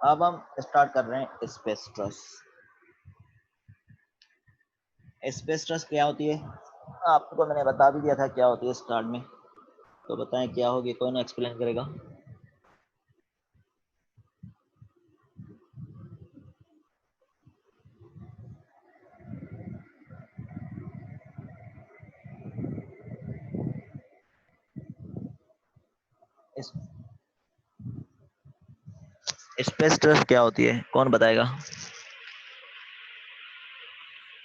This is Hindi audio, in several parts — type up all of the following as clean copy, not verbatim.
अब हम स्टार्ट कर रहे हैं स्पेस ट्रस। स्पेस ट्रस क्या होती है आपको मैंने बता भी दिया था क्या होती है स्टार्ट में, तो बताएं क्या होगी, कौन एक्सप्लेन करेगा? स्पेस ट्रस क्या होती है, कौन बताएगा?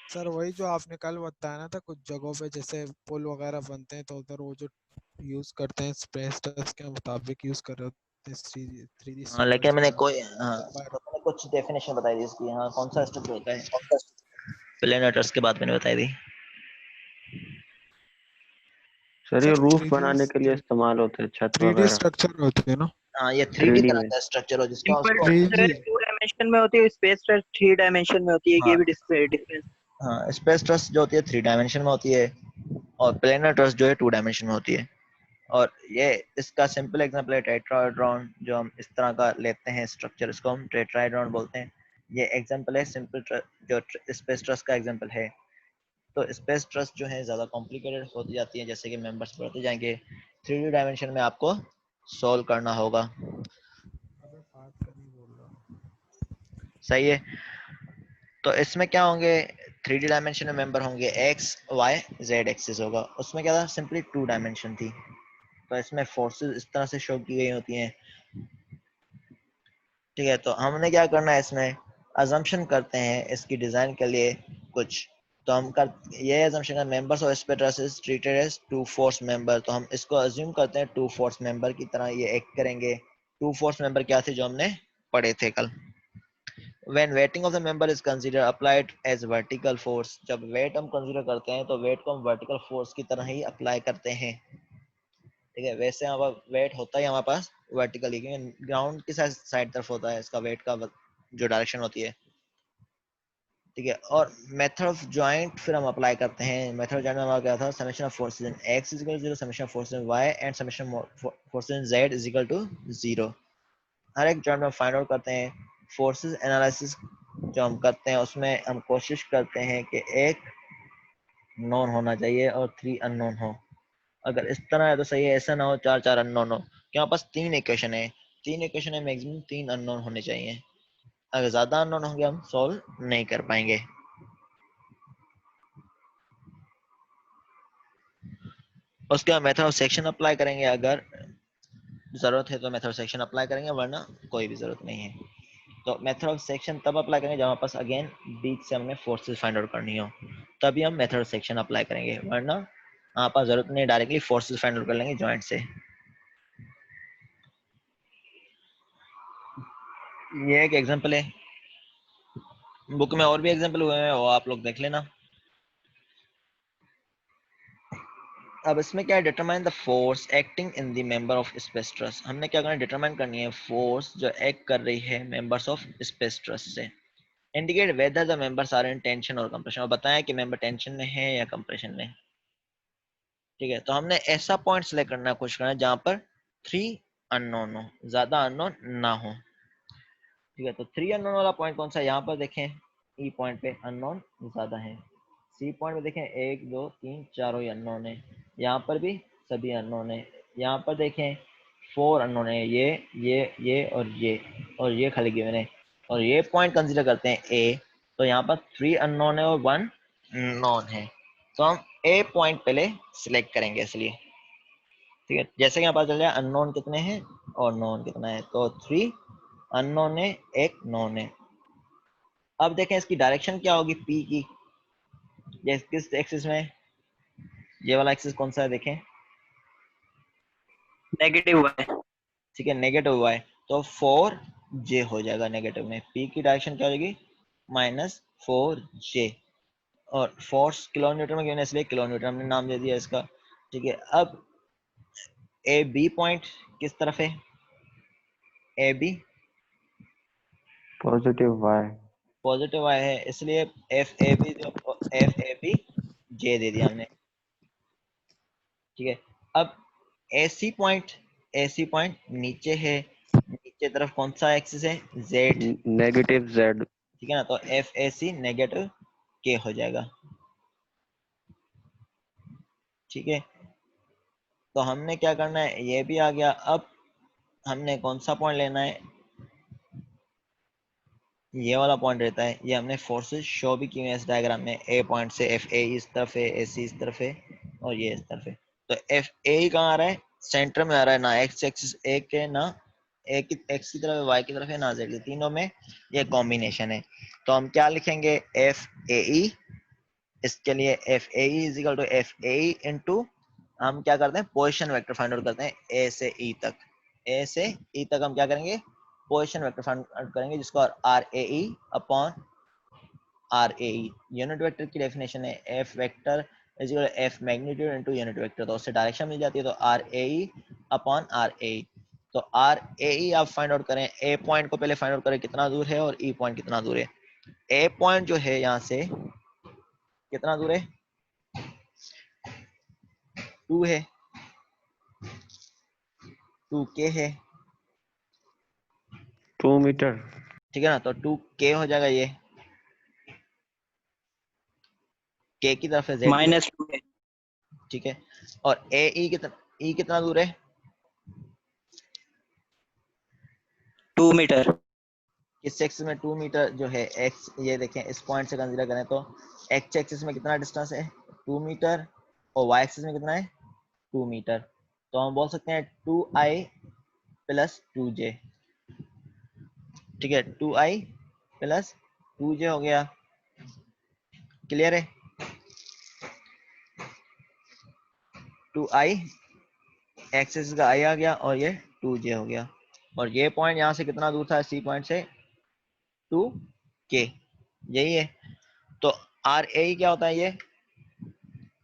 सर वही जो आपने कल बताया ना था, कुछ जगहों पे जैसे पुल वगैरह बनते हैं तो उधर वो जो यूज करते हैं स्पेस टच के मुताबिक यूज कर रहे होते हैं थ्री डी हाँ लेकिन स्ट्रक्चर्स मैंने बनाने कोई पर। तो मैंने कुछ डेफिनेशन बताई थी इसकी। हाँ कौन सा स्ट्रक्चर होता है? प्लेन ट्रस के बाद मैंने बताई थी। सर ये सर रूफ थ्री डी बनाने के लिए इस्तेमाल होते हैं, छत थ्री डी वगैरह। स्ट्रक्चर होते हैं ना। हाँ ये 3D 3D तरह में। का स्ट्रक्चर हो जिसका सिंपल उसको। Three G. ट्रेस 2 डायमेंशन में होती है, स्पेस ट्रेस 3 डायमेंशन में होती है। ये हाँ भी डिफरेंस। हाँ स्पेस ट्रस जो होती है 3 डायमेंशन में होती है, और प्लेनर ट्रस जो है 2 डायमेंशन में होती है। और ये इसका सिंपल एग्जांपल है टेट्राहेड्रॉन, जो हम इस तरह का लेते हैं स्ट्रक्चर, इसको हम टेट्राहेड्रॉन बोलते हैं। ये एग्जांपल है सिंपल जो स्पेस ट्रस का एग्जांपल है। तो स्पेस ट्रस जो है ज़्यादा कॉम्प्लिकेटेड होती जाती है, जैसे कि मेंबर्स बढ़ते जाएंगे 3D डायमेंशन में आपको सॉल्व करना होगा। अबे बात करनी बोल रहा हूँ। सही है। तो इसमें क्या होंगे, 3D डायमेंशन में मेंबर होंगे एक्स वाई जेड एक्सिस होगा। उसमें क्या था, सिंपली 2 डायमेंशन थी। तो इसमें फोर्सेस इस तरह से शो की गई होती हैं। ठीक है, तो हमने क्या करना है इसमें, अजम्पशन करते हैं इसकी डिज़ाइन के लिए कुछ। तो हम कर ये अजम्पशन है members of space is treated as 2 force member. तो हम इसको अज्यूम करते हैं 2 फोर्स मेंबर की तरह ये एक्ट करेंगे। 2 फोर्स मेंबर क्या थे जो हमने पढ़े थे कल? when weighting of the member is considered applied as vertical force, जब वेट हम कंसीडर करते हैं तो वेट को हम वर्टिकल फोर्स की तरह ही अप्लाई करते हैं। ठीक है, वैसे हमारा वेट होता है हमारे पास वर्टिकली, क्योंकि ग्राउंड की साइड तरफ होता है इसका वेट का जो डायरेक्शन होती है। ठीक है, और मेथड ऑफ जॉइंट फिर हम अप्लाई करते हैं। मेथड ऑफ जॉइंट में हमारा क्या था, summation of forces in X is equal to 0, summation of forces in Y and summation of forces in Z is equal to 0। हर एक जॉइंट में फाइंड आउट करते हैं। फोर्सेस एनालिसिस जो हम करते हैं उसमें हम कोशिश करते हैं कि एक नोन होना चाहिए और 3 अननोन हो। अगर इस तरह है तो सही है, ऐसा ना हो 4 अननोन हो। कि हमारे पास 3 इक्वेशन है, 3 इक्वेशन है, मैक्सिमम 3 अननोन होने चाहिए। अगर ज्यादा अननोन होंगे हम सॉल्व नहीं कर पाएंगे। उसके बाद मेथड ऑफ सेक्शन अप्लाई करेंगे, अगर जरूरत है तो मेथड ऑफ सेक्शन अप्लाई करेंगे, वरना कोई भी जरूरत नहीं है। तो मेथड ऑफ सेक्शन तब अप्लाई करेंगे जब हमारे पास अगेन बीच से हमने फोर्सेस फाइंड आउट करनी हो, तभी हम मेथड ऑफ सेक्शन अप्लाई करेंगे, वरना हमारे पास जरूरत नहीं, डायरेक्टली फोर्सेस फाइंड आउट कर लेंगे जॉइंट से। ये एक एग्जांपल है, बुक में और भी एग्जांपल हुए हैं, वो आप लोग देख लेना। अब इसमें क्या है, determine the force acting in the member of space truss. हमने क्या करना है, डिटरमाइन करनी है फोर्स जो एक्ट कर रही है मेंबर्स ऑफ स्पेस ट्रस से। Indicate whether the members are in tension और कंप्रेशन, और बताया कि मेंबर टेंशन में है या कंप्रेशन में। ठीक है, तो हमने ऐसा पॉइंट सेलेक्ट करना है, कोशिश करना है जहां पर 3 अननोन हो, ज्यादा अननोन ना हो। ठीक है, तो 3 अननोन वाला पॉइंट कौन सा है, यहाँ पर देखें ई पॉइंट पे अननोन ज्यादा है। सी पॉइंट पे देखें 1 2 3 चारों ही अननोन है। यहाँ पर भी सभी अननोन है। यहाँ पर देखें 4 अननोन है, ये और ये खाली गिवन है। और ये पॉइंट कंसीडर करते हैं ए, तो यहाँ पर 3 अननोन है और 1 नॉन है। तो हम ए पॉइंट पहले सिलेक्ट करेंगे इसलिए। ठीक है, जैसे कि यहाँ पता चल जाए अननोन कितने हैं और नॉन कितना है, तो 3 अननोन है, 1 नॉन है। अब देखें इसकी डायरेक्शन क्या होगी पी की, ये किस एक्सिस में, ये वाला एक्सिस कौन सा है देखें। नेगेटिव हुआ है। ठीक है, नेगेटिव हुआ है, तो 4j हो जाएगा नेगेटिव में। पी की डायरेक्शन क्या हो जाएगी, -4j। और फोर्स किलो न्यूटन में गिवन है इसलिए किलो न्यूटन हमने नाम दे दिया इसका। ठीक है, अब ए बी पॉइंट किस तरफ है, A B positive Y. Positive आया है, इसलिए एफ ए बी जे दे दिया हमने। ठीक है, अब एसी पॉइंट नीचे है, नीचे तरफ कौन सा एक्सिस है, जेड, नेगेटिव जेड। ठीक है ना, तो एफ ए सी नेगेटिव के हो जाएगा, ठीक है। तो हमने क्या करना है, ये भी आ गया। अब हमने कौन सा पॉइंट लेना है, ये वाला पॉइंट रहता है। ये हमने फोर्सेस शो भी किए हैं इस डायग्राम में, ए पॉइंट से एफ ए इस तरफ है, ए सी इस तरफ है और ये इस तरफ है। तो एफ ए कहाँ आ रहा है, सेंटर में आ रहा है, ना एक्स एक्सिस एक है, ना एक एक्स की तरफ वाई की तरफ है, ना जेड की, तीनों में ये कॉम्बिनेशन है। तो हम क्या लिखेंगे, एफ ए ई, इसके लिए F A E is equal to F A E into, हम क्या करते हैं, पोजिशन वेक्टर फाइंड आउट करते हैं ए से ई तक। ए से ई तक हम क्या करेंगे, पोजिशन वेक्टर फाइंड आउट करेंगे, जिसको R A E upon R A E, unit vector की डेफिनेशन है F vector is equal to F magnitude into unit vector, तो उससे डायरेक्शन मिल जाती है, तो R A E upon R A E. तो आर ए ई आप फाइंड आउट करें, ए पॉइंट को पहले फाइंड आउट करें कितना दूर है और ई पॉइंट कितना दूर है। ए पॉइंट जो है यहाँ से कितना दूर है, 2 है, 2k है, 2 मीटर। ठीक है ना, तो 2k हो जाएगा ये, k की तरफ है, z की तरफ, -2 है, ठीक है। और ए ई कितना दूर है, 2 मीटर, किस एक्सिस में, 2 मीटर जो है x, ये देखें इस पॉइंट से कंसीडर करें तो x एक्सिस में कितना डिस्टेंस है, 2 मीटर, और y एक्सिस में कितना है, 2 मीटर। तो हम बोल सकते हैं 2i प्लस 2j, ठीक है, 2i प्लस 2j हो गया, क्लियर है। 2i एक्सिस का i आ गया और ये 2j हो गया, और ये पॉइंट यहाँ से कितना दूर था, सी पॉइंट से 2k, यही है। तो आर ए क्या होता है, ये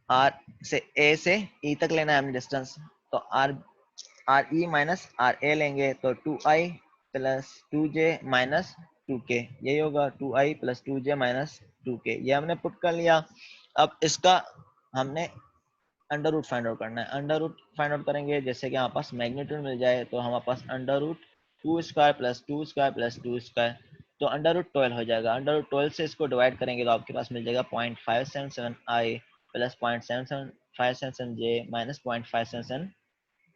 आर से ए से ई तक लेना है हमने डिस्टेंस, तो R E minus R A लेंगे, तो 2i plus 2j minus 2k, यही होगा, 2i plus 2j minus 2k, ये हमने पुट कर लिया। अब इसका हमने अंडर रूट फाइंड आउट करना है। अंडर रूट फाइंड आउट करेंगे, जैसे कि हमारे पास मैग्नीट्यूड मिल जाए, तो हमारे पास under root 2 square plus 2 square plus 2 square, तो अंडर रूट 12 हो जाएगा। अंडर रूट 12 से इसको डिवाइड करेंगे तो आपके पास मिल जाएगा 0.577i plus 0.7577j minus 0.577k,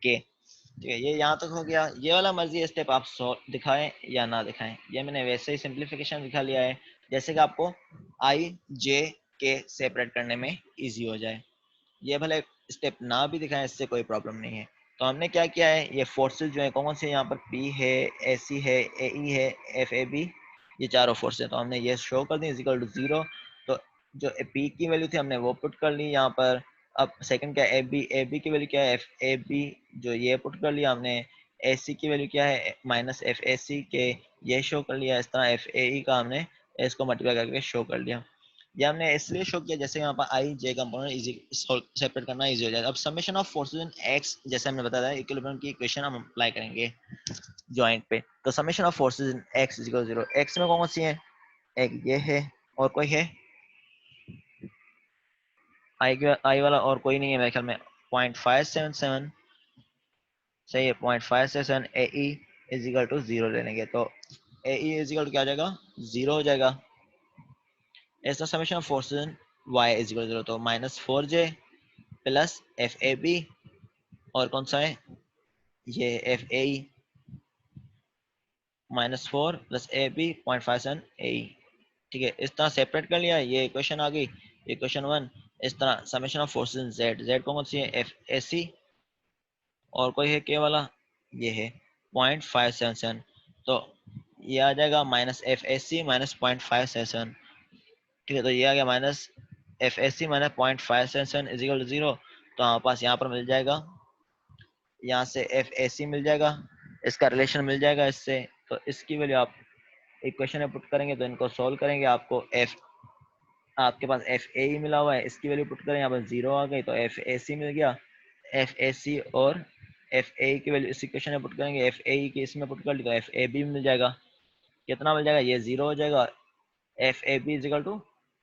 ठीक है। ये यहाँ तक हो गया। ये वाला मर्जी स्टेप आप दिखाएं या ना दिखाएं, ये मैंने वैसे ही सिंप्लीफिकेशन दिखा लिया है, जैसे कि आपको आई जे के सेपरेट करने में ईजी हो जाए। ये भले स्टेप ना भी दिखाएं, इससे कोई प्रॉब्लम नहीं है। तो हमने क्या किया है, ये फोर्सेस जो है कौन से, यहाँ पर पी है, ए सी है, ए ई है, एफ ए बी, ये चारों फोर्सेस, तो हमने ये शो कर दी इज इक्वल टू 0। तो जो पी की वैल्यू थी हमने वो पुट कर ली यहाँ पर। अब सेकंड क्या है, ए बी की वैल्यू क्या है, एफ ए बी, जो ये पुट कर लिया हमने। ए सी की वैल्यू क्या है, माइनस एफ ए सी के, ये शो कर लिया। इस तरह एफ ए ई का हमने इसको मल्टीप्लाई करके शो कर लिया। ये हमने इसलिए शो किया जैसे यहाँ पर आई जे कंपोनेंट इजी सेपरेट करना इजी हो जाए। अब summation of forces in x, जैसे हमने बताया इक्विलिब्रियम की इक्वेशन हम अप्लाई करेंगे जॉइंट पे। तो summation of forces in X is equal 0, X में कौन सी है, एक ये है और कोई है, आई वाला और कोई नहीं है मेरे ख्याल में, 0.577 सही है, 0.577 A E is equal to 0 ले लेंगे, तो A E is equal to क्या आ जाएगा, 0 हो जाएगा। Is the summation of forces in Y is equal 0, तो -4j plus F A B, और कौन सा है ये F A E, -4 plus A B 0.57 A E, ठीक है। इस तरह सेपरेट कर लिया, ये इक्वेशन आ गई, इक्वेशन 1। इस तरह summation of forces in Z, Z कौन सी है, एफ ए सी, और कोई है के वाला, ये है 0.577, तो ये आ जाएगा minus F A C minus 0.577, ठीक है। तो ये आ गया minus F A C minus 0.577 is equal to 0। तो हमारे पास यहाँ पर मिल जाएगा, यहाँ से एफ ए सी मिल जाएगा, इसका रिलेशन मिल जाएगा इससे, तो इसकी वैल्यू आप इक्वेशन में पुट करेंगे, तो इनको सॉल्व करेंगे, आपको एफ, आपके पास एफ ए ई मिला हुआ है, इसकी वैल्यू पुट करें, यहाँ पर 0 आ गई, तो एफ ए सी मिल गया। एफ ए सी और एफ ए की वैल्यू इस इक्वेशन में पुट करेंगे, एफ ए की इसमें पुट कर ली, तो एफ ए बी मिल जाएगा। कितना मिल जाएगा, ये 0 हो जाएगा। F A B is equal to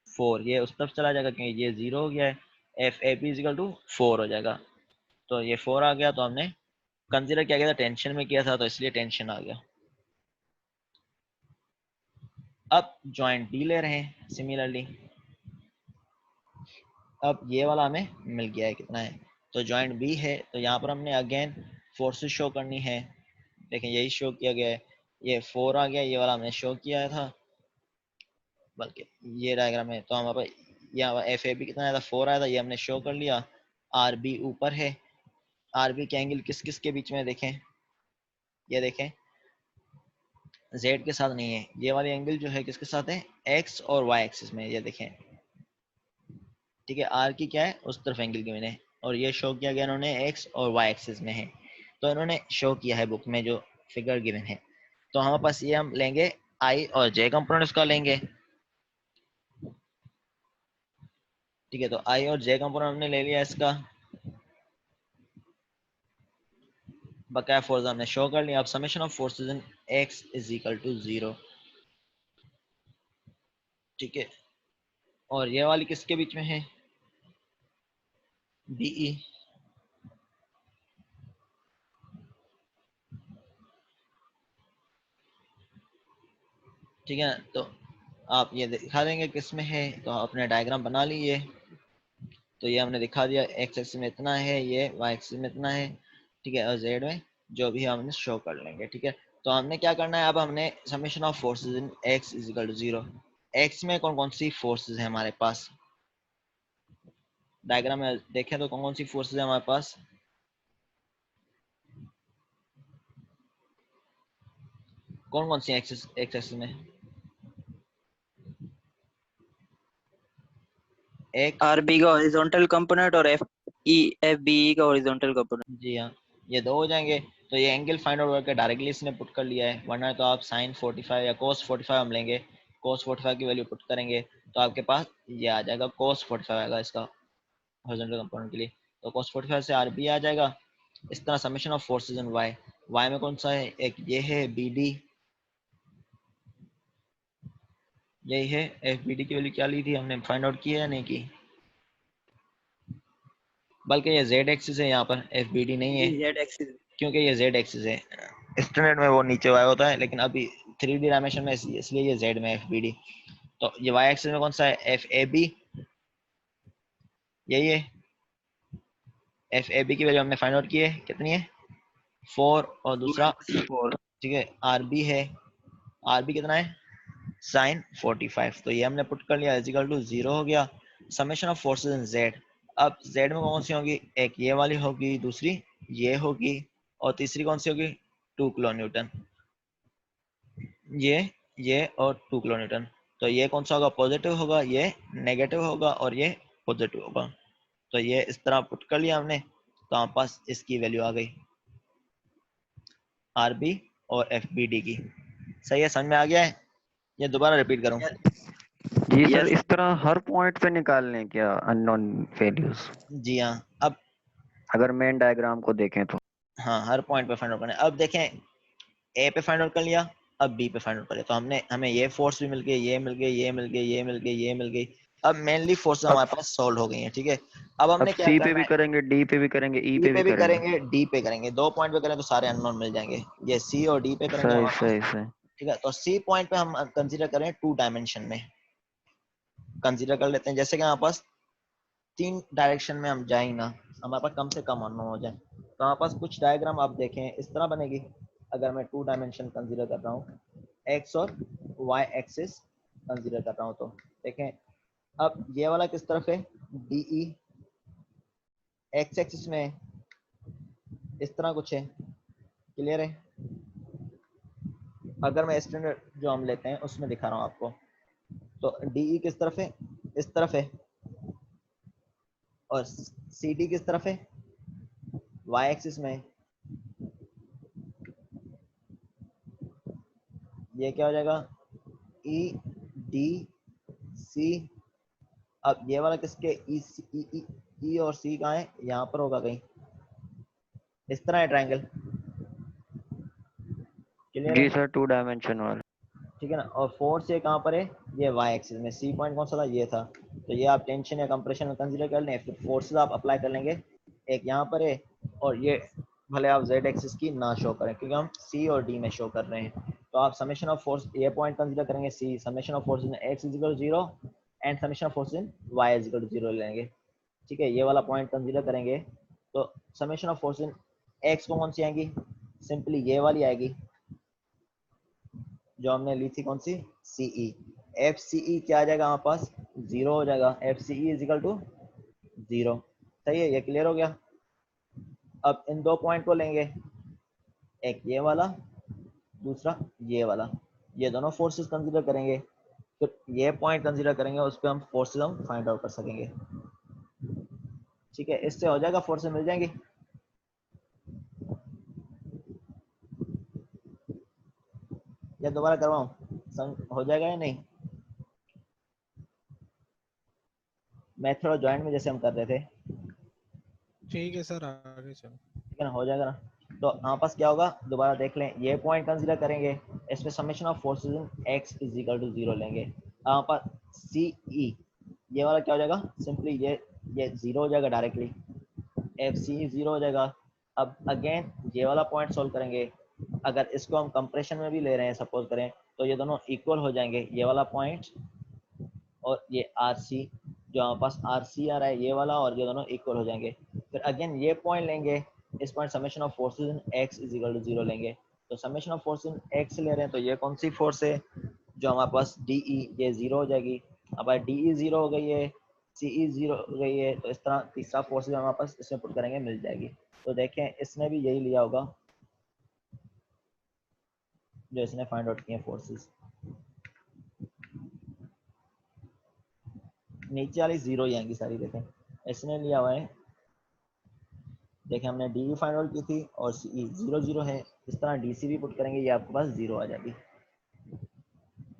4, ये उस तरफ चला जाएगा क्योंकि ये 0 हो गया है। F A B is equal to 4 हो जाएगा, तो ये 4 आ गया। तो हमने कंसीडर किया गया था, टेंशन में किया था, तो इसलिए टेंशन आ गया। अब जॉइंट बी ले रहे हैं सिमिलरली, अब ये वाला हमें मिल गया है कितना है, तो जॉइंट बी है, तो यहाँ पर हमने अगेन फोर्सेस शो करनी है। देखें यही शो किया गया है, ये 4 आ गया, ये वाला हमने शो किया था, बल्कि ये डायग्राम है, तो हमारे पास यहाँ एफ ए बी कितना आया था 4 आया था, ये हमने शो कर लिया। आर बी ऊपर है, आर बी के एंगल किस किस के बीच में देखें, ये देखें जेड के साथ नहीं है, ये वाली एंगल जो है किसके साथ है, एक्स और वाई एक्सिस में, ये देखें ठीक है। आर की क्या है, उस तरफ एंगल गिवन है, और ये शो किया गया इन्होंने एक्स और वाई एक्सिस में है, तो इन्होंने शो किया है बुक में जो फिगर गिवन है। तो हमारे पास ये हम लेंगे आई और जे कंपोनेंट इसका लेंगे, ठीक है। तो आई और जे कंपोनेंट हमने ले लिया इसका, बकाया फोर्स हमने शो कर लिया। अब summation of forces in X is equal to 0, ठीक है। और ये वाली किसके बीच में है, बीई, ठीक है। तो आप ये दिखा देंगे किस में है, तो आपने डायग्राम बना ली है, तो ये हमने दिखा दिया एक्स एक्सिस में इतना है, ये वाई एक्सिस में इतना है, ठीक है, और जेड में जो भी हमने शो कर लेंगे, ठीक है। तो हमने क्या करना है, अब हमने summation of forces in X is equal to 0, X में कौन कौन सी फोर्सेस है हमारे पास, डायग्राम में देखें तो कौन कौन सी फोर्सेस है हमारे पास, कौन कौन सी एक्सिस एक्सिस में, एक, आरबी का हॉरिजॉन्टल कंपोनेंट और एफ ई एफ बी का हॉरिजॉन्टल कंपोनेंट। जी हाँ, ये दो हो जाएंगे। तो ये एंगल फाइंड आउट करके डायरेक्टली इसने पुट कर लिया है, वरना तो आप साइन 45 या कोस 45 हम लेंगे, कोस 45 की वैल्यू पुट करेंगे तो आपके पास ये आ जाएगा, कोस 45 आएगा इसका हॉरिजॉन्टल कंपोनेंट के लिए, तो कोस 45 से आरबी आ जाएगा। इस तरह summation of forces in Y, Y में कौन सा है, एक ये है बी डी, यही है एफ बी डी की वैल्यू क्या ली थी हमने, फाइंड आउट की है या नहीं की, बल्कि ये जेड एक्सिस है, यहाँ पर एफ बी डी नहीं है जेड एक्सिस। क्योंकि ये जेड एक्सिस है, स्टैंडर्ड में वो नीचे वाई होता है, लेकिन अभी 3D डायमेंशन में इसलिए ये जेड में एफ बी डी। तो ये वाई एक्सिस में कौन सा है, एफ ए बी, यही है, एफ ए बी की वैल्यू हमने फाइंड आउट की है, कितनी है 4, और दूसरा -4। ठीक है आर बी है, आर बी कितना है साइन 45, तो ये हमने पुट कर लिया इज इक्वल टू 0 हो गया। Summation of forces in Z, अब जेड में कौन सी होगी, एक ये वाली होगी, दूसरी ये होगी, और तीसरी कौन सी होगी 2 किलो न्यूटन, ये और 2 किलो न्यूटन। तो ये कौन सा होगा, पॉजिटिव होगा, ये नेगेटिव होगा, और ये पॉजिटिव होगा। तो ये इस तरह पुट कर लिया हमने, तो हमारे पास इसकी वैल्यू आ गई आर बी और एफ बी डी की। सही है, समझ में आ गया है, ये दोबारा रिपीट करूं, जी सर, इस तरह हर पॉइंट पे निकालने क्या अननोन वैल्यूज, जी हाँ। अब अगर मेन डायग्राम को देखें तो। हाँ, हर पॉइंट पे फाइंड आउट करना है। अब देखें ए पे फाइंड आउट कर लिया, अब बी पे फाइंड आउट करें, तो हमने हमें ये फोर्स भी मिल गई, ये मिल गई, ये मिल गई, ये मिल गई, ये मिल गई। अब मेनली फोर्स अब हमारे पास सॉल्व हो गई हैं, ठीक है। अब अब हमने क्या सी पे करना भी है, करेंगे, डी पे भी करेंगे, ई डी पे पे भी भी करेंगे। करेंगे, डी पे करेंगे, 2 पॉइंट पे करें तो सारे अननोन मिल जाएंगे, ये सी और डी पे करेंगे सही हमारे पास, सही सही। ठीक है। तो सी पॉइंट पे हम कंसीडर करें 2 डायमेंशन में कंसीडर कर लेते हैं, जैसे कि हमारे पास 3 डायरेक्शन में हम जाएंगे ना, हमारे पास कम से कम अननोन हो जाए, तो हमारे पास कुछ डायग्राम आप देखें इस तरह बनेगी। अगर मैं 2 डायमेंशन कंसीडर कर रहा हूँ, एक्स और वाई एक्सिस कंसीडर कर रहा हूँ, तो देखें अब ये वाला किस तरफ है, डीई, एक्स एक्सिस में इस तरह कुछ है, क्लियर है। अगर मैं स्टैंडर्ड जो हम लेते हैं उसमें दिखा रहा हूँ आपको, तो डीई किस तरफ है, इस तरफ है, और सी डी किस तरफ है, वाई एक्सिस में, ये क्या हो जाएगा ई डी सी। अब ये वाला किसके, ई और सी कहाँ है, यहाँ पर होगा कहीं, इस तरह है ट्रायंगल, क्लियर जी है, सर, 2 डायमेंशन वाला। ठीक है ना। और फोर्स ये कहाँ पर है, ये वाई एक्सिस में, सी पॉइंट कौन सा था, ये था। तो ये आप टेंशन या कंप्रेशन में कंसीडर कर लें, फिर फोर्सेस आप अप्लाई कर लेंगे, एक यहाँ पर है, और ये भले आप जेड एक्सिस की ना शो करें क्योंकि हम सी और डी में शो कर रहे हैं, तो आप समेशन ऑफ फोर्स ये पॉइंट कंसीडर करेंगे सी, summation of force in x is equal to 0 and summation of force in y is equal to 0 लेंगे। ठीक है, ये वाला पॉइंट कंसीडर करेंगे तो summation of force in x को कौन सी आएगी, सिंपली ये वाली आएगी जो हमने ली थी, कौन सी, CE। FCE क्या आ जाएगा हमारे पास, 0 हो जाएगा, FCE इज इक्वल टू 0। सही है, ये क्लियर हो गया। अब इन दो पॉइंट को लेंगे, एक ये वाला, दूसरा ये वाला, ये दोनों फोर्सेस कंसीडर करेंगे, फिर ये पॉइंट कंसीडर करेंगे, उस पर हम फोर्सेस हम फाइंड आउट कर सकेंगे। ठीक है, इससे हो जाएगा, फोर्सेस मिल जाएंगी। या दोबारा करवाऊं, हो जाएगा या नहीं? मेथड और जॉइंट में जैसे हम कर रहे थे, ठीक है सर, आगे चलो। ठीक है ना, हो जाएगा ना। तो हमारे पास क्या होगा, दोबारा देख लें, ये पॉइंट कंसीडर करेंगे, इसमें summation of forces in x is equal to 0 लेंगे। हमारे पास CE ये वाला क्या हो जाएगा, सिंपली ये 0 हो जाएगा डायरेक्टली, FCE 0 हो जाएगा। अब अगेन ये वाला पॉइंट सोल्व करेंगे, अगर इसको हम कंप्रेशन में भी ले रहे हैं सपोज करें, तो ये दोनों इक्वल हो जाएंगे, ये वाला पॉइंट और ये RC, जो हमारे पास RC आ रहा है ये वाला, और ये दोनों इक्वल हो जाएंगे। फिर अगेन ये पॉइंट लेंगे, इस point summation of forces in x is equal to 0 लेंगे। तो summation of force in x ले रहे हैं, तो ये कौन सी फोर्स है, जो हमारे पास DE, ये 0 हो जाएगी। अब DE 0 हो गई है, CE 0 हो गई है, तो इस तरह तीसरा फोर्स जो हमारे पास इसमें पुट करेंगे मिल जाएगी। तो देखें इसने भी यही लिया होगा जो इसने फाइंड आउट किए फोर्सेस। नीचे वाली 0 ही आएंगी सारी, देखें इसने लिया हुआ है, देखें हमने DE फाइंड आउट की थी और CE 0 0 है, इस तरह DC भी पुट करेंगे, ये आपके पास 0 आ जाएगी।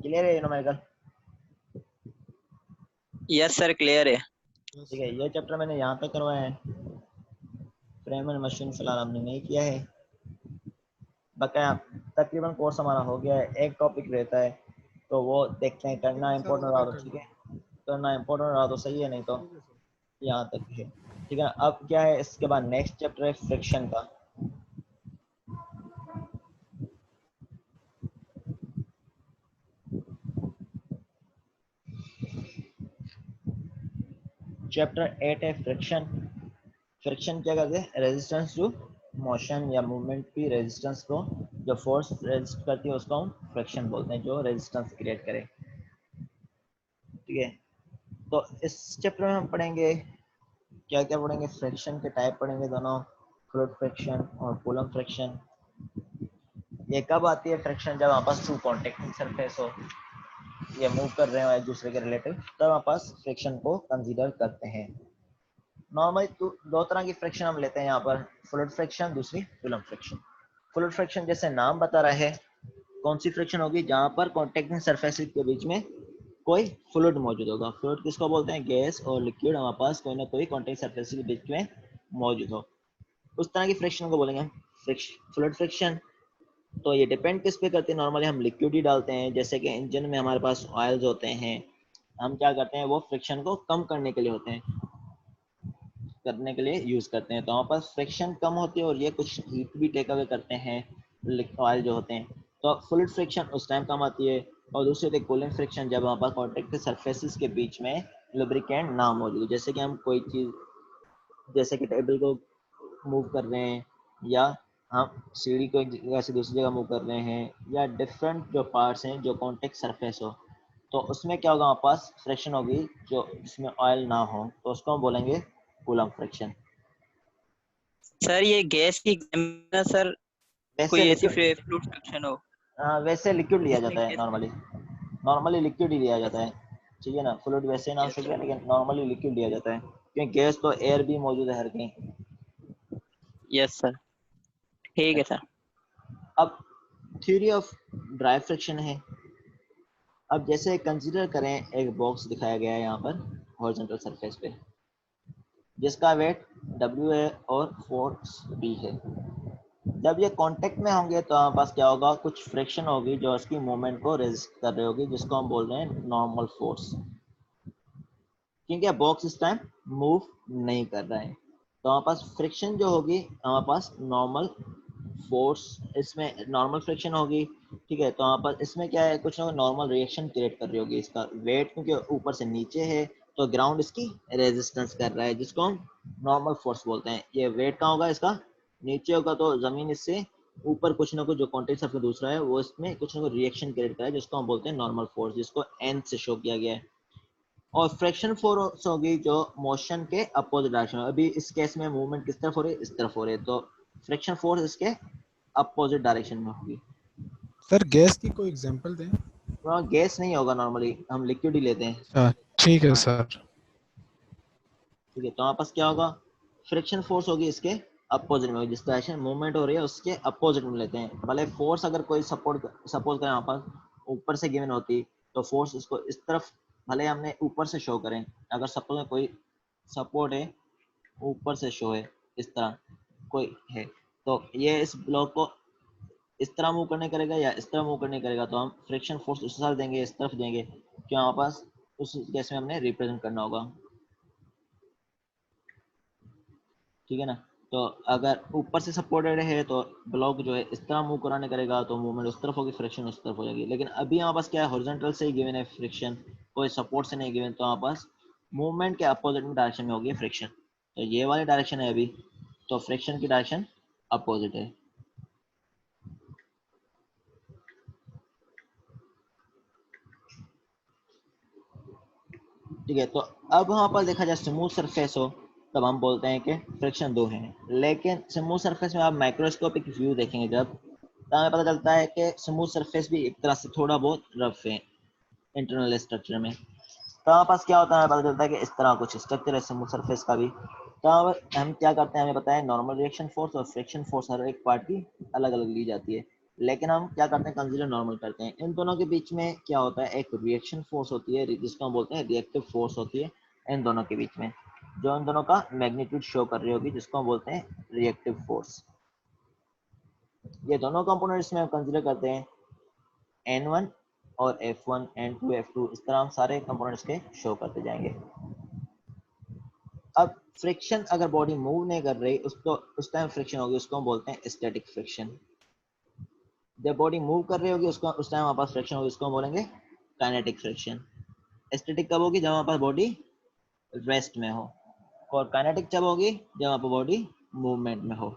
क्लियर है न्यूमेरिकल? यस सर, क्लियर है। ठीक है, ये चैप्टर मैंने यहाँ तक करवाया है, फ्रेम एंड मशीन फिलहाल हमने नहीं किया है। बकाया तकरीबन कोर्स हमारा हो गया है, एक टॉपिक रहता है तो वो देखते हैं, करना इम्पोर्टेंट रहा तो ठीक है, करना इम्पोर्टेंट रहा तो सही है, नहीं तो यहाँ तक है। ठीक है, अब क्या है, इसके बाद नेक्स्ट चैप्टर है फ्रिक्शन का। चैप्टर 8 है फ्रिक्शन। फ्रिक्शन क्या करते हैं, रेजिस्टेंस टू मोशन या मूवमेंट की रेजिस्टेंस को, जो फोर्स रेजिस्ट करती है उसको हम फ्रिक्शन बोलते हैं, जो रेजिस्टेंस क्रिएट करे। ठीक है, तो इस चैप्टर में हम पढ़ेंगे क्या क्या पढ़ेंगे, फ्रिक्शन के टाइप पढ़ेंगे दोनों, फ्लूइड फ्रिक्शन और कूलम फ्रिक्शन। ये कब आती है फ्रिक्शन, जब हमारे पास टू कॉन्टैक्टिंग सरफेस हो, ये मूव कर रहे हो एक दूसरे के रिलेटिव, तब हमारे पास फ्रिक्शन को कंसीडर करते हैं। नॉर्मली दो तरह की फ्रिक्शन हम लेते हैं यहाँ पर, फ्लूइड फ्रिक्शन, दूसरी कूलम फ्रिक्शन। फ्लूइड फ्रिक्शन जैसे नाम बता रहा है, कौन सी फ्रिक्शन होगी, जहाँ पर कॉन्टैक्टिंग सरफेसेस के बीच में कोई फ्लूइड मौजूद होगा। फ्लूइड किसको बोलते हैं, गैस और लिक्विड हमारे पास कोई ना कोई कॉन्टैक्ट सरफेस के बीच में मौजूद हो, उस तरह की फ्रिक्शन को बोलेंगे फ्लूइड फ्रिक्शन। तो ये डिपेंड किस पे करती है, नॉर्मली हम लिक्विड ही डालते हैं, जैसे कि इंजन में हमारे पास ऑयल्स होते हैं, हम क्या करते हैं, वो फ्रिक्शन को कम करने के लिए होते हैं, करने के लिए यूज करते हैं, तो हमारे पास फ्रिक्शन कम होती है और ये कुछ हीट भी टेक अवे करते हैं ऑयल जो होते हैं, तो फ्लूइड फ्रिक्शन उस टाइम कम आती है। और दूसरी होती है कूलिंग फ्रिक्शन, जब हमारे पास कॉन्टैक्ट के सरफेसेस के बीच में लुब्रिकेंट ना मौजूद, जैसे कि हम कोई चीज़, जैसे कि टेबल को मूव कर रहे हैं, या हम सीढ़ी को एक जगह से दूसरी जगह मूव कर रहे हैं, या डिफरेंट जो पार्ट्स हैं जो कॉन्टैक्ट सरफेस हो, तो उसमें क्या होगा, हमारे पास फ्रिक्शन होगी जो जिसमें ऑयल ना हो, तो उसको हम बोलेंगे कूलम फ्रिक्शन। सर ये गैस की ना सर, वैसे कोई ऐसी लिक्विड, फ्लूइड फ्रिक्शन हो वैसे लिक्विड लिया जिसमें जाता है, गैस। नॉर्मली लिक्विड ही लिया जाता है, ठीक है ना। फ्लूइड वैसे ही नाम यस से सर, गया, लेकिन नॉर्मली लिक्विड लिया जाता है, क्योंकि गैस तो एयर भी मौजूद है हर कहीं। यस सर, ठीक है सर। अब थ्योरी ऑफ ड्राई फ्रिक्शन है। अब जैसे कंसीडर करें, एक बॉक्स दिखाया गया है यहाँ पर हॉरिजॉन्टल सरफेस पे, जिसका वेट W है और फोर्स B है। जब ये कांटेक्ट में होंगे तो हमारे पास क्या होगा, कुछ फ्रिक्शन होगी जो उसकी मूवमेंट को रेजिस्ट कर रही होगी, जिसको हम बोल रहे हैं नॉर्मल फोर्स, क्योंकि बॉक्स इस टाइम मूव नहीं कर रहा है, तो हमारे पास फ्रिक्शन जो होगी, हमारे पास नॉर्मल फोर्स, इसमें नॉर्मल फ्रिक्शन होगी, ठीक है, तो यहाँ पर इसमें क्या है, कुछ ना कुछ नॉर्मल रिएक्शन क्रिएट कर रही होगी। इसका वेट क्योंकि ऊपर से नीचे है तो ग्राउंड इसकी रेजिस्टेंस कर रहा है, जिसको हम नॉर्मल फोर्स बोलते हैं। ये वेट कहाँ होगा, इसका नीचे होगा, तो जमीन इससे ऊपर कुछ ना कुछ जो कॉन्टेक्ट सर्फेस दूसरा है वो इसमें कुछ ना कुछ रिएक्शन क्रिएट कर रहा है, जिसको हम बोलते हैं नॉर्मल फोर्स, जिसको n से शो किया गया है। और फ्रिक्शन फोर्स होगी जो मोशन के अपोजिट डायरेक्शन में। अभी इस केस में मूवमेंट किस तरफ हो रही है, इस तरफ हो रही है, तो फ्रिक्शन फोर्स इसके अपोजिट डायरेक्शन में होगी। सर गैस की कोई एग्जांपल दें। वहाँ गैस नहीं होगा, नॉर्मली हम लिक्विड ही लेते हैं। अच्छा ठीक है हाँ सर। ठीक है, तो हमारे पास क्या होगा, फ्रिक्शन फोर्स होगी इसके अपोजिट में होगी, जिस डायरेक्शन मूवमेंट हो रही है उसके अपोजिट में लेते हैं। भले फोर्स अगर कोई सपोज करें यहाँ पर ऊपर से गिवन होती, तो फोर्स इसको इस तरफ भले हमने ऊपर से शो करें, अगर सपोज में कोई सपोर्ट है ऊपर से शो है, इस तरह कोई है, तो ये इस ब्लॉक को इस तरह मूव करने करेगा या इस तरह मूव करने करेगा, तो हम फ्रिक्शन फोर्स उस तरफ देंगे, इस तरफ देंगे, क्यों हमारे पास उस केस में हमने रिप्रेजेंट करना होगा। ठीक है ना, तो अगर ऊपर से सपोर्टेड है तो ब्लॉक जो है इस तरह मूव कराने करेगा, तो मूवमेंट उस तरफ होगी, फ्रिक्शन उस तरफ हो जाएगी। लेकिन अभी हमारे पास क्या है, हॉरिजॉन्टल से ही गिवन है फ्रिक्शन, कोई सपोर्ट से नहीं गिवन, तो हमारे पास मूवमेंट के अपोजिट में डायरेक्शन में होगी फ्रिक्शन। तो ये वाली डायरेक्शन है अभी, तो फ्रिक्शन की डायरेक्शन अपोजिट है। ठीक है, तो अब वहाँ पर देखा जाए स्मूथ सरफेस हो, तब हम बोलते हैं कि फ्रिक्शन 2 है। लेकिन स्मूथ सरफेस में आप माइक्रोस्कोपिक व्यू देखेंगे जब, तो हमें पता चलता है कि स्मूथ सरफेस भी एक तरह से थोड़ा बहुत रफ है इंटरनल स्ट्रक्चर में। तो हमारे पास क्या होता है, हमें पता चलता है कि इस तरह कुछ स्ट्रक्चर है स्मूथ सरफेस का भी। तो हम क्या करते हैं, हमें पता है नॉर्मल रिएक्शन फोर्स और फ्रिक्शन फोर्स हर एक पार्ट की अलग अलग ली जाती है, लेकिन हम क्या करते हैं, कंसीडर नॉर्मल करते हैं। इन दोनों के बीच में क्या होता है, एक रिएक्शन फोर्स होती है जिसको हम बोलते हैं रिएक्टिव फोर्स होती है इन दोनों के बीच में, जो इन दोनों का मैग्नीट्यूड शो कर रही होगी, जिसको हम बोलते हैं रिएक्टिव फोर्स। ये दोनों कंपोनेंट्स में हम कंसीडर करते हैं N1 और F1 N2 F2, इस तरह हम सारे कंपोनेंट्स के शो करते जाएंगे। अब फ्रिक्शन अगर बॉडी मूव नहीं कर रही उसको उस टाइम फ्रिक्शन होगी, उसको हम बोलते हैं स्टैटिक फ्रिक्शन। जब बॉडी मूव कर रही होगी उसको उस टाइम हमारे पास फ्रिक्शन होगी, उसको हम बोलेंगे काइनेटिक फ्रिक्शन। स्टैटिक कब होगी, जब हमारे पास बॉडी रेस्ट में हो, और काइनेटिक जब होगी जब हमारे पास बॉडी मूवमेंट में हो।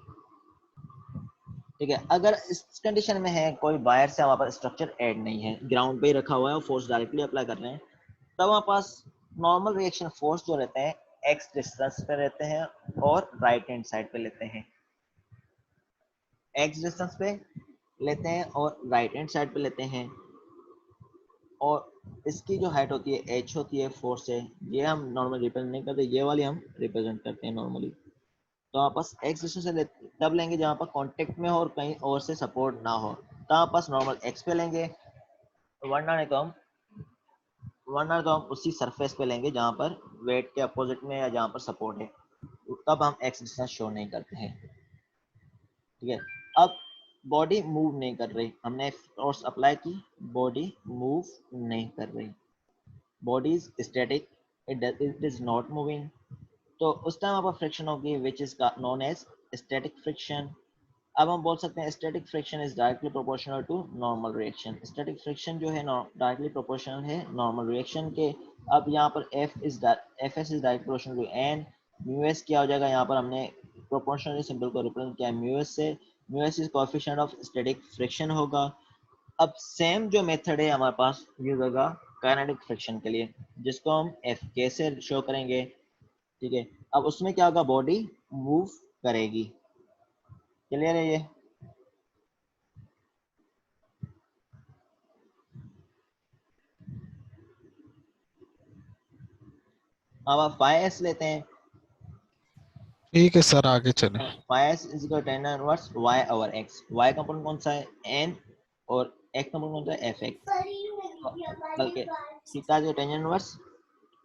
ठीक है, अगर इस कंडीशन में है कोई बाहर से हमारे पास स्ट्रक्चर ऐड नहीं है, ग्राउंड पे ही रखा हुआ है और फोर्स डायरेक्टली अप्लाई कर रहे हैं, तब हमारे पास नॉर्मल रिएक्शन फोर्स जो रहते हैं एक्स डिस्टेंस पे रहते हैं और राइट हैंड साइड पे लेते हैं, एक्स डिस्टेंस पे लेते हैं और राइट हैंड साइड पे लेते हैं। और इसकी जो हाइट होती है एच होती है फोर्स से, ये हम नॉर्मल रिप्रेजेंट नहीं करते, ये वाली हम रिप्रेजेंट करते हैं नॉर्मली। तो आप पास एक्स डिस्टेंस से तब लेंगे जहाँ पर कांटेक्ट में हो और कहीं और से सपोर्ट ना हो, तो आप पास नॉर्मल एक्स पे लेंगे, वरना तो हम उसी सरफेस पे लेंगे जहाँ पर वेट के अपोजिट में या जहाँ पर सपोर्ट है, तब हम एक्स डिस्टेंस शो नहीं करते हैं। ठीक है, अब बॉडी मूव नहीं कर रही, हमने फोर्स अप्लाई की, बॉडी मूव नहीं कर रही, body is static, it is not moving, तो उस टाइम आपका फ्रिक्शन होगी which is known as static friction. अब हम बोल सकते हैं static friction is directly proportional to normal reaction. Static friction जो है डायरेक्टली प्रोपोर्शनल है नॉर्मल रिएक्शन के। अब यहाँ पर f s is direct proportional to n, mu s क्या हो जाएगा, यहाँ पर हमने प्रोपोर्शनल सिंबल को रिप्रेजेंट किया म्यू एस से, mu S is coefficient of static friction होगा। अब सेम जो मेथड है हमारे पास यूज होगा काइनेटिक फ्रिक्शन के लिए, जिसको हम एफ के से शो करेंगे। ठीक है, अब उसमें क्या होगा, बॉडी मूव करेगी। क्लियर है ये? अब आप फाइव एस लेते हैं, ठीक है सर आगे चले। Five s is equal ten inverse y over x. Y component कौन सा है, एन, और एक्स कंपोनेंट कौन सा है, एफ एक्स। बल्कि थीटा जो टेन इनवर्स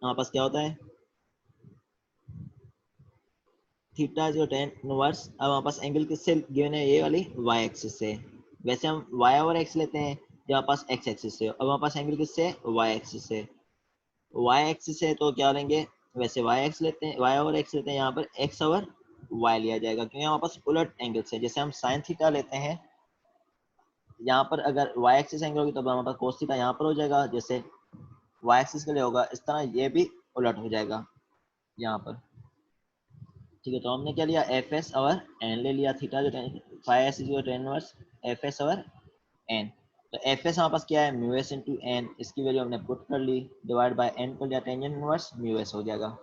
हमारे पास क्या होता है, थीटा जो टेन इनवर्स, अब हमारे पास एंगल किससे गिवन है, ये वाली वाई एक्सिस से। वैसे हम वाई ओवर एक्स लेते हैं जब हमारे पास एक्स एक्सिस से, अब हमारे पास एंगल किससे, वाई एक्सिस से। वाई एक्सिस है तो क्या लेंगे, वैसे वाई एक्स लेते हैं, वाई ओवर एक्स लेते हैं, यहाँ पर एक्स ओवर वाई लिया जाएगा, क्योंकि हमारे पास उलट एंगल्स है। जैसे हम साइन थीटा लेते हैं यहाँ पर अगर y एक्सिस एंगल होगी तो हमारे पास cos थीटा यहाँ पर हो जाएगा, जैसे y एक्सिस के लिए होगा, इस तरह ये भी उलट हो जाएगा यहाँ पर। ठीक है, तो हमने क्या लिया, एफ एस और एन ले लिया, थीटा जो five s is tan inverse F S और एन। तो एफ एस हमारे पास क्या है, म्यू एस इंटू एन, इसकी वैल्यू हमने पुट कर ली, डिवाइड बाय एन कर लिया, टेंजेंट इनवर्स म्यू एस हो जाएगा।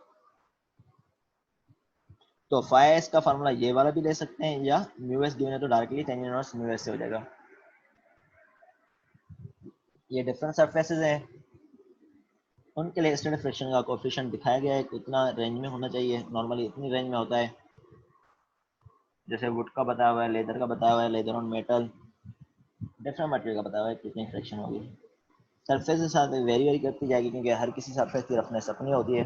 तो फाइव एस का फार्मूला ये वाला भी ले सकते हैं, या म्यू एस गिवन है तो directly tangent inverse mu S से हो जाएगा। ये डिफरेंट सरफेसेस हैं, उनके लिए स्टैटिक फ्रिक्शन का कोएफिशिएंट दिखाया गया है, कितना रेंज में होना चाहिए। नॉर्मली इतनी रेंज में होता है, जैसे वुड का बताया हुआ है, लेदर का बताया हुआ है, leather on metal, different material का बताया हुआ है कितनी फ्रिक्शन होगी। सरफेस के साथ वेरी करती जाएगी, क्योंकि हर किसी सरफेस की रफनेस अपनी होती है।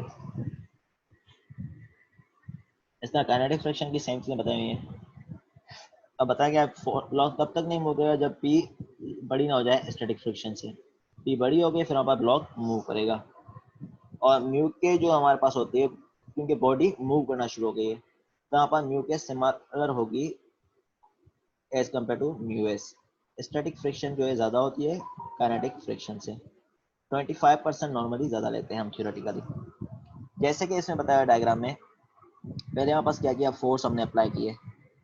इस तरह काइनेटिक फ्रिक्शन की सेम चीज़ें बताई हुई हैं। अब बताया गया ब्लॉक तब तक नहीं मूव करेगा जब पी बड़ी ना हो जाए स्टैटिक फ्रिक्शन से। पी बड़ी हो गई फिर हमारा ब्लॉक मूव करेगा, और म्यू के जो हमारे पास होती है, क्योंकि बॉडी मूव करना शुरू हो गई है, तो यहाँ पर म्यू के सिमिलर होगी as compare to mu s. Static friction जो है ज़्यादा होती है काइनेटिक फ्रिक्शन से, 25% नॉर्मली ज़्यादा लेते हैं हम थ्योरेटिकली। जैसे कि इसमें बताया डायग्राम में, पहले हमारे पास क्या किया, फोर्स हमने अप्लाई किए,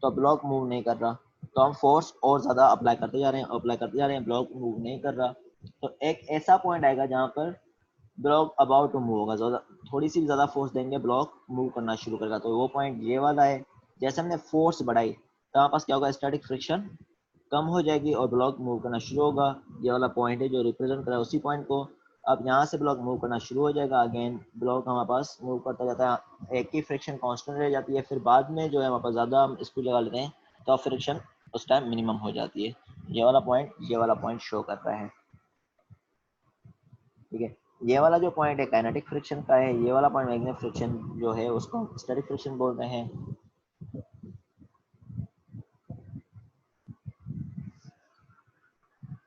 तो ब्लॉक मूव नहीं कर रहा, तो हम फोर्स और ज़्यादा अप्लाई करते जा रहे हैं, अप्लाई करते जा रहे हैं, ब्लॉक मूव नहीं कर रहा। तो एक ऐसा पॉइंट आएगा जहाँ पर ब्लॉक अबाउट टू मूव होगा, थोड़ी सी ज़्यादा फोर्स देंगे, ब्लॉक मूव करना शुरू करेगा, तो वो पॉइंट ये वाला है। जैसे हमने फोर्स बढ़ाई तो हमारे पास क्या होगा, स्टैटिक फ्रिक्शन कम हो जाएगी और ब्लॉक मूव करना शुरू होगा। ये वाला पॉइंट है जो रिप्रेजेंट कर रहा है उसी पॉइंट को। अब यहाँ से ब्लॉक मूव करना शुरू हो जाएगा, अगेन ब्लॉक हमारे पास मूव करता जाता है, एक ही फ्रिक्शन कांस्टेंट रह जाती है, फिर बाद में जो है हमारे पास ज़्यादा हम स्पीड लगा लेते हैं तो फ्रिक्शन उस टाइम मिनिमम हो जाती है। ये वाला पॉइंट शो कर रहा है। ठीक है, ये वाला जो पॉइंट है काइनेटिक फ्रिक्शन का है, ये वाला पॉइंट मैग्नेटिक फ्रिक्शन जो है उसको स्टैटिक फ्रिक्शन बोल रहे हैं।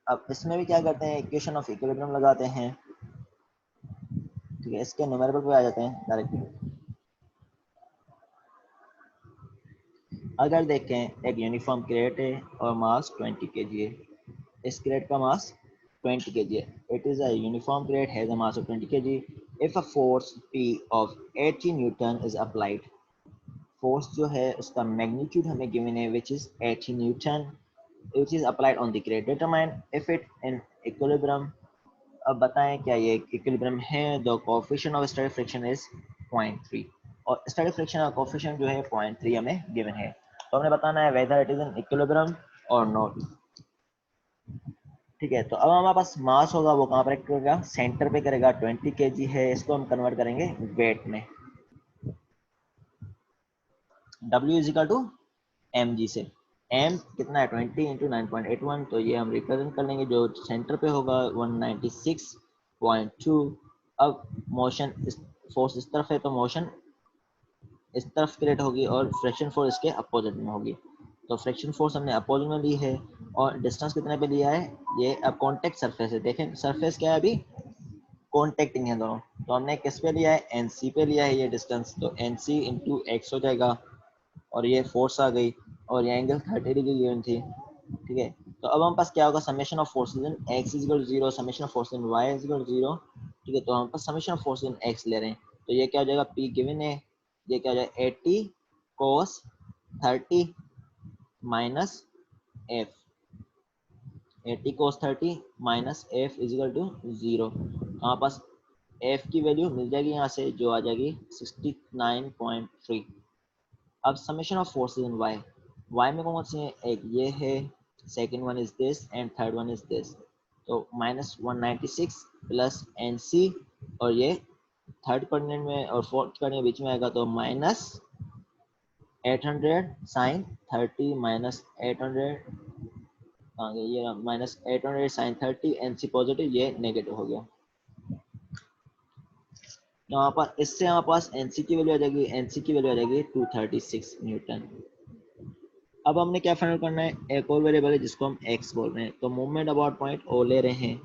अब इसमें भी क्या करते हैं, इक्वेशन ऑफ इक्विलिब्रियम लगाते हैं। ठीक है, इसके न्यूमेरिकल पे आ जाते हैं डायरेक्टली। अगर देखें एक यूनिफॉर्म क्रेट है और मास 20 kg है, इस क्रेट का मास 20 kg है, it is a uniform crate has a mass of 20 kg if a force P of 80 Newton is applied। Force जो है उसका मैग्नीट्यूड हमें गिवन है which is 80 Newton which is applied on the crate, determine if it in equilibrium। अब बताएं क्या ये इक्विलिब्रियम है। The coefficient of static friction is 0.3 और स्टैटिक फ्रिक्शन का कोएफिशिएंट जो है 0.3 हमें गिवन है, तो हमने बताना है whether it is in equilibrium और नॉट। ठीक है, तो अब हमारे पास मास होगा, वो कहाँ पर एक्ट करेगा, सेंटर पे करेगा, 20 kg है, इसको हम कन्वर्ट करेंगे वेट में, W is equal to mg से। m कितना है, 20 इंटू 9.81, तो ये हम रिप्रेजेंट कर लेंगे, जो सेंटर पे होगा 196.2। अब मोशन फोर्स इस तरफ है तो मोशन इस तरफ क्रिएट होगी और फ्रिक्शन फोर्स इसके अपोजिट में होगी, तो फ्रिक्शन फोर्स हमने अपोजिट में ली है। और डिस्टेंस कितने पे लिया है, ये अब कॉन्टेक्ट सरफेस है, देखें सरफेस क्या है अभी, कॉन्टेक्टिंग है दोनों, तो हमने किस पे लिया है, एनसी पे लिया है ये डिस्टेंस, तो एनसी इंटू एक्स हो जाएगा, और ये फोर्स आ गई, और ये एंगल 30 डिग्री गिवन थी। ठीक है, तो अब हमारे पास क्या होगा, summation of forces in X is equal to 0, summation of forces in Y is equal to 0। ठीक है, तो हम पास summation of forces in X ले रहे हैं, तो ये क्या हो जाएगा, पी गिवन है, ये क्या हो जाएगा 80 cos 30 minus f, 80 cos 30 minus f is equal to 0। हमारे पास एफ की वैल्यू मिल जाएगी यहाँ से, जो आ जाएगी 69.3। अब summation of forces in Y, Y में कौन सी है, एक ये है, second one is this and third one is this, तो -196 प्लस एन सी, और ये थर्ड कोऑर्डिनेट में और फोर्थ कोऑर्डिनेट बीच में आएगा, तो -800 साइन 30 माइनस 800 आगे, ये -800 साइन 30, एन सी पॉजिटिव, ये नेगेटिव हो गया। तो यहाँ पर इससे हमारे पास एनसी की वैल्यू आ जाएगी, एनसी की वैल्यू आ जाएगी 236 न्यूटन। अब हमने क्या फाइंड करना है, एक और वेरिएबल है जिसको हम एक्स बोल रहे हैं, तो मूवमेंट अबाउट पॉइंट ओ ले रहे हैं,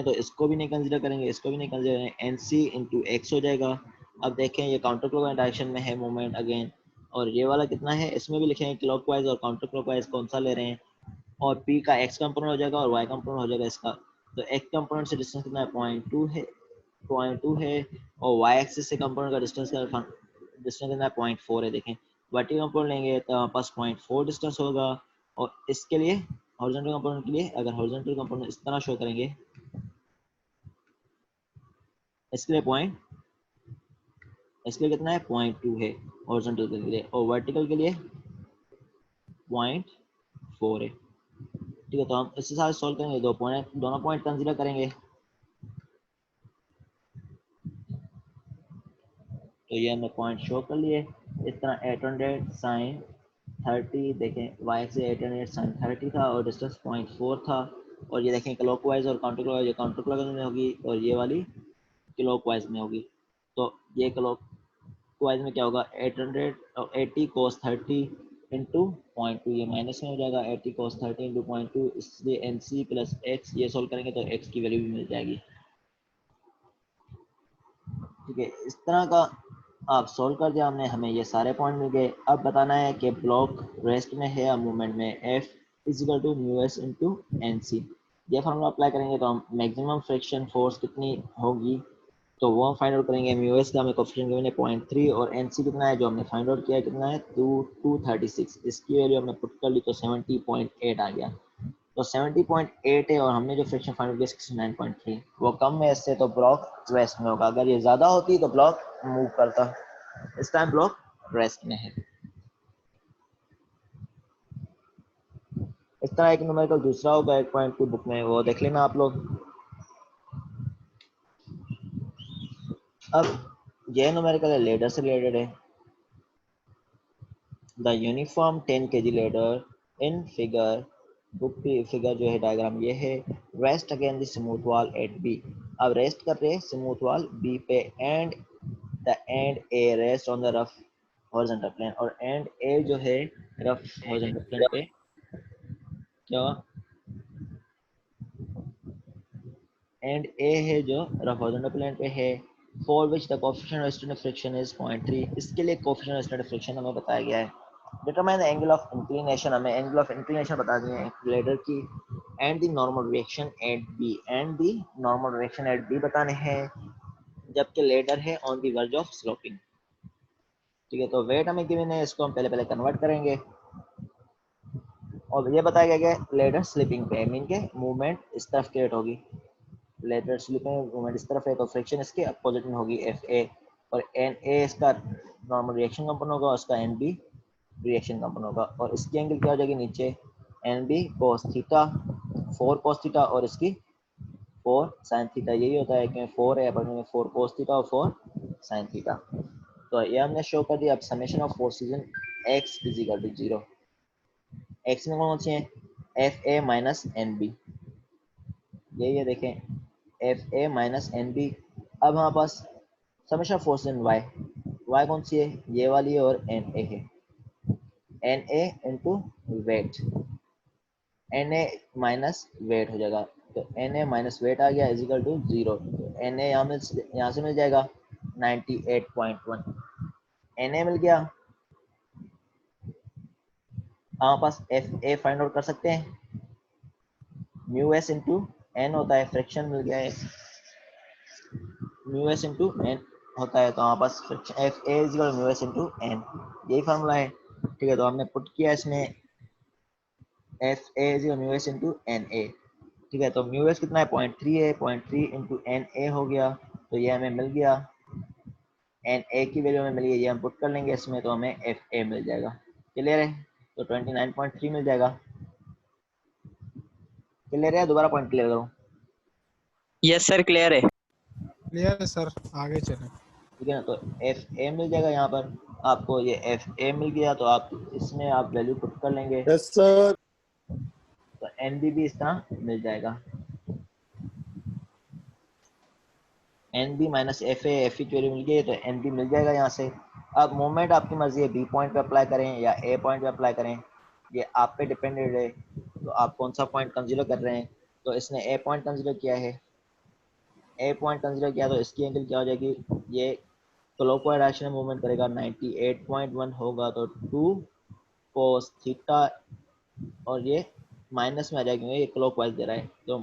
तो इसको भी नहीं कंसीडर करेंगे, इसको भी नहीं कंसीडर करेंगे, एनसी इंटू एक्स हो जाएगा। अब देखें ये काउंटर क्लॉकवाइज डायरेक्शन में है मूवमेंट अगेन, और ये वाला कितना है, इसमें भी लिखेंगे क्लॉकवाइज और काउंटर क्लॉकवाइज कौन सा ले रहे हैं, और P का x कंपोनेंट हो जाएगा और y कंपोनेंट हो जाएगा इसका। तो x कंपोनेंट से डिस्टेंस कितना है 0.2 है और y एक्सिस से कंपोनेंट का डिस्टेंस कितना है 0.4 है। देखें वर्टिकल कंपोनेंट लेंगे तो हमारे पास 0.4 डिस्टेंस होगा और इसके लिए हॉरिजॉन्टल कंपोनेंट के लिए अगर हॉरिजॉन्टल कंपोनेंट इस तरह शो करेंगे, इसके लिए कितना है 0.2 है हॉरिजॉन्टल के लिए और वर्टिकल के लिए 0.4 है। ठीक है, तो हम इसके साथ सॉल्व करेंगे, दोनों पॉइंट कंसीडर करेंगे। तो ये हमने पॉइंट शो कर लिए इस तरह 800 साइन 30, देखें y से 800 साइन 30 था और डिस्टेंस 0.4 था। और ये देखें क्लॉकवाइज और काउंटर क्लॉकवाइज, ये काउंटर क्लॉकवाइज में होगी और ये वाली क्लॉकवाइज में होगी। तो ये क्लॉकवाइज में क्या होगा 80 cos 30 इंटू 0.2, ये माइनस में हो जाएगा 80 cos 30 इंटू 0.2, इसलिए NC प्लस x ये सोल्व करेंगे तो x की वैल्यू भी मिल जाएगी। ठीक है, इस तरह का आप सोल्व कर दिया हमने, हमें ये सारे पॉइंट मिल गए। अब बताना है कि ब्लॉक रेस्ट में है या मूवमेंट में। F is equal to mu S into n c, ये फार्मूला अप्लाई करेंगे तो हम मैक्सिमम फ्रिक्शन फोर्स कितनी होगी तो वो हम फाइंड आउट करेंगे। म्यू एस का हमें कोफिशिएंट गिवन है 0.3 और एन सी कितना है जो हमने फाइंड आउट किया है कितना है 236, इसकी वैल्यू हमने पुट कर ली तो 70.8 आ गया। तो 70.8 है और हमने जो फ्रिक्शन फाइंड किया 69.3, वो कम है इससे तो ब्लॉक रेस्ट में होगा। अगर ये ज़्यादा होती तो ब्लॉक मूव करता, इस टाइम ब्लॉक रेस्ट में है। इस तरह एक न्यूमेरिकल दूसरा होगा 8.2 बुक में, वो देख लेना आप लोग। अब ये न्यूमेरिकल लेडर से रिलेटेड है। The uniform 10 kg ladder in figure, book की फिगर जो है डायग्राम ये है। Rest against the smooth wall at b, अब रेस्ट कर रहे हैं स्मूथ वॉल बी पे and the end a rest on the rough horizontal plane, और एंड ए जो है रफ हॉरिजॉन्टल प्लेन पे क्या एंड ए है जो रफ हॉरिजॉन्टल प्लेन पे है। For which the coefficient of standard friction is 0.3, इसके लिए कोएफिशिएंट ऑफ स्टैंडर्ड फ्रिक्शन हमें बताया गया है। Determine the angle of inclination, हमें एंगल ऑफ इंक्लिनेशन बता दिए हैं लेडर की। And the normal reaction at b, and the normal reaction at b बताने हैं जबकि लेडर है on the verge of sloping. ठीक है, तो वेट हमें गिवन है, इसको हम पहले कन्वर्ट करेंगे और ये बताया गया कि लेडर स्लिपिंग पे मीन के मूवमेंट इस तरफ क्रिएट होगी। लेडर स्लिपिंग मूवमेंट इस तरफ है तो फ्रिक्शन इसके अपोजिट में होगी एफ ए, और एन ए इसका नॉर्मल रिएक्शन कंपोनेंट होगा, उसका एन बी रिएक्शन कंपोनेंट होगा, और इसकी एंगल क्या हो जाएगी नीचे n b cos theta 4 cos theta और इसकी 4 साइन थीटा। यही होता है कि 4 है अपन में 4 कोस थीटा और 4 साइन थीटा। तो ये हमने शो कर दिया। अब summation of forces in x is equal to 0, x में कौन सी है F A minus N B, ये देखें F A minus N B. अब हमारे पास summation of force in Y, Y कौन सी है ये वाली है और एन ए है, n a into weight, n a minus weight हो जाएगा तो एन ए माइनस वेट आ गया इजिकल टू 0। एन ए यहाँ से मिल जाएगा 98.1, एन ए मिल गया। हमारे पास एफ ए फाइंड आउट कर सकते हैं, म्यू एस इंटू एन होता है, फ्रिक्शन मिल गया है म्यू एस इंटू एन होता है, तो हमारे पास friction F A is equal mu S into N, यही फार्मूला है। ठीक है, तो हमने पुट किया इसमें F A is equal mu S into N A. ठीक है, तो म्यू एस कितना है 0.3 है, 0.3 इंटू एन ए हो गया, तो ये हमें मिल गया। एन ए की वैल्यू हमें मिल गई, ये हम पुट कर लेंगे इसमें तो हमें एफ ए मिल जाएगा। क्लियर है, तो 29.3 मिल जाएगा। क्लियर है, दोबारा पॉइंट क्लियर करूँ? यस सर क्लियर है। क्लियर है सर, आगे चलें। ठीक है ना, तो एफ ए मिल जाएगा यहाँ पर आपको, ये एफ ए मिल गया तो आप इसमें आप वैल्यू पुट कर लेंगे। Yes sir. तो एन बी भी इस तरह मिल जाएगा, n b minus F a की वैल्यू मिल गई तो एन बी मिल जाएगा यहाँ से। अब मोमेंट आपकी मर्जी है बी पॉइंट पे अप्लाई करें या ए पॉइंट पे अप्लाई करें, ये आप पे डिपेंडेड है। तो आप कौन सा पॉइंट कंसीडर कर रहे हैं, तो इसने ए पॉइंट कंसीडर किया है, ए पॉइंट कंसीडर किया तो इसकी एंगल क्या हो जाएगी, ये क्लॉकवाइज डायरेक्शन में मूवमेंट करेगा 98.1 होगा तो 2 cos थीटा और ये माइनस में आ जाएगा क्योंकि ये क्लॉकवाइज दे रहा है, तो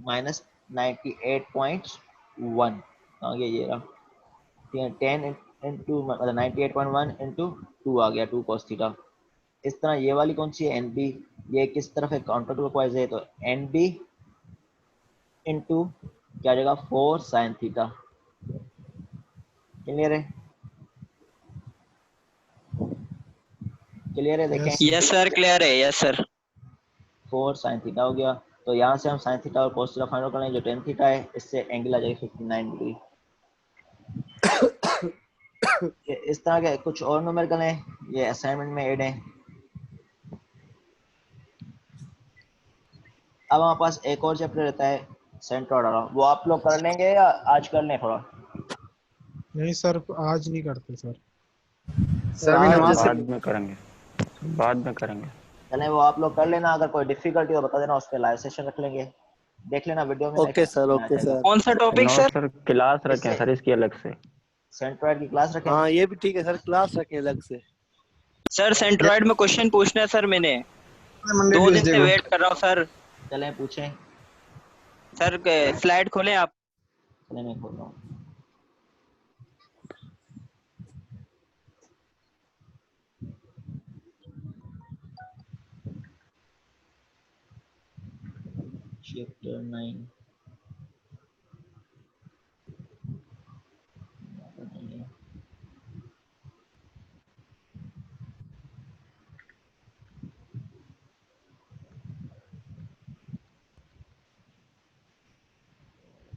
माइनस 98.1 आ गया, ये रहा 10 इंटू मतलब 98.1 इंटू 2 आ गया 2 cos थीटा। इस तरह ये वाली कौन सी है, एन बी, ये किस तरफ है, काउंटर क्लॉकवाइज है, तो एन बी इंटू क्या जाएगा 4 sin थीटा। क्लियर है, क्लियर है, देखें Yes, sir. Yes sir clear है, यस सर। 4 sin थीटा हो गया। तो यहाँ से हम sin थीटा और cos थीटा फाइंड आउट कर लेंगे, जो tan थीटा है इससे एंगल आ जाएगा 59 डिग्री। इस तरह के कुछ और न्यूमेरिकल हैं, ये असाइनमेंट में ऐड है। अब हमारे पास एक और चैप्टर रहता है सेंट्रोइड वाला, वो आप लोग कर लेंगे या आज कर लें थोड़ा? नहीं सर, आज नहीं करते सर। सर अभी नमाज बाद में करेंगे, बाद में करेंगे। चलें वो आप लोग कर लेना, अगर कोई डिफिकल्टी हो बता देना, उस पर लाइव सेशन रख लेंगे, देख लेना वीडियो में। Okay sir, okay sir. कौन सा topic no sir? Sir, class रखें सर इसकी अलग से। सेंट्रोइड की क्लास रखें। हाँ ये भी ठीक है सर, क्लास रखें अलग से। सर सेंट्रॉइड में क्वेश्चन पूछना है सर, मैंने मंडे 2 दिन ट्यूसडे से को। वेट कर रहा हूँ सर। चलें पूछें। सर स्लाइड खोलें आप। चलें मैं खोल रहा हूँ। चैप्टर 9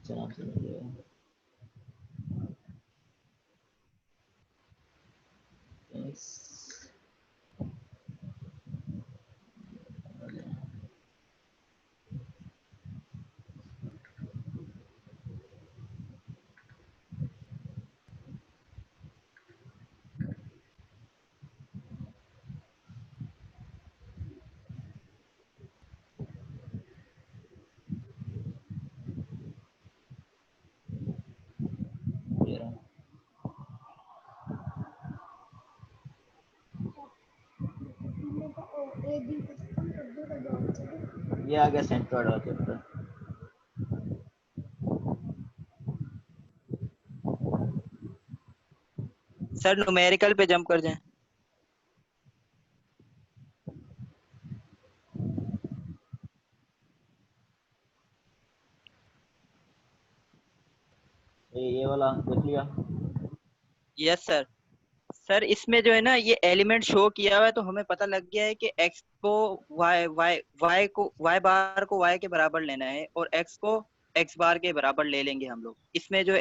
चला चलिए। ये आ गया सेंट्रोइड वाला चैप्टर। सर न्यूमेरिकल पे जंप कर जाएं। ये वाला देख लिया। Yes sir. सर इसमें जो है ना ये एलिमेंट शो किया हुआ है, तो हमें पता लग गया है कि x को y बार को y के बराबर लेना है और x को x बार के बराबर ले लेंगे हम लोग। इसमें जो